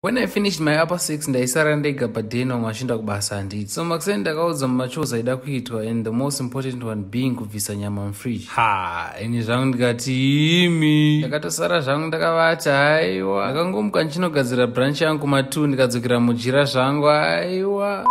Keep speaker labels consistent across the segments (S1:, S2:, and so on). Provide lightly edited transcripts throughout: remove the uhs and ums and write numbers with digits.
S1: When I finished my upper 6 ndaisara ndega padeno mwashinda kubasa handiti. So makuseni ndakaudza mumachos aida kuitwa, and the most important one being kubvisa nyama mufridge. Ini zvangu ndikati imi. Ndakatosara zvangu ndakavata haiwa. Ndakangomuka ndichinogadzira brunch yangu kuma2 ndikadzokera mujira zvangu haiwa.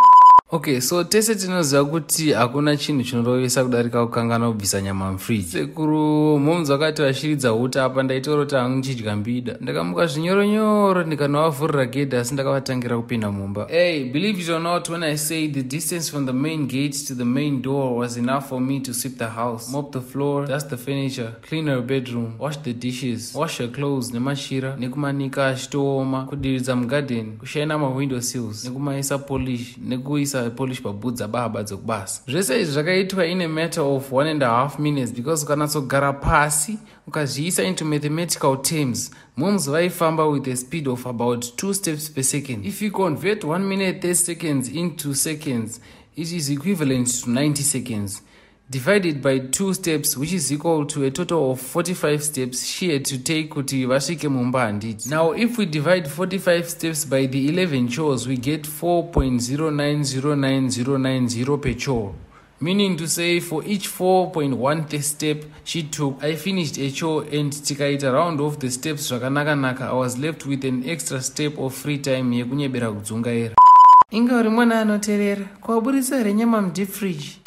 S1: Okay, so tese tinoziva kuti hakuna chinhu chinorovesa kudarika kukangana kubvisa nyama mufridge. Sekuru momzi vakati vashiridza huta apa ndaitorota hangu ndichidya mbida. Ndakamuka zvinyoronyoro ndikanovavhurira gedhi asi ndakavatangira kupinda mumba. Hey, believe it or not, when I say the distance from the main gate to the main door was enough for me to sweep the house, mop the floor, dust the furniture, clean her bedroom, wash the dishes, wash her clothes nemashira, nekumanika achitooma, kudiridza mugarden, kushaina mawindow sills, nekumaisa polish, nekuisa polish pabudza baba dzokubasa. Zvese izvi zvakaitwa in a matter of 1.5 minutes because ukanatsogara pasi ukazviisa into mathematical terms, moms vaifamba with a speed of about 2 steps per second. If you convert 1 minute 30 seconds into seconds, it is equivalent to 90 seconds. Divided by 2 steps, which is equal to a total of 45 steps she had to take kuti vasvike mumba handiti. Now, if we divide 45 steps by the 11 chores, we get 4.090990 per chore. Meaning to say, for each 4.1 step she took, I finished a chore, and tikaita round off the steps zvakanaka, I was left with an extra step of free time yekunyebera kudzungaira. Inga uri mwana anoteerera, kwaburitsa here nyama mudeep fridge?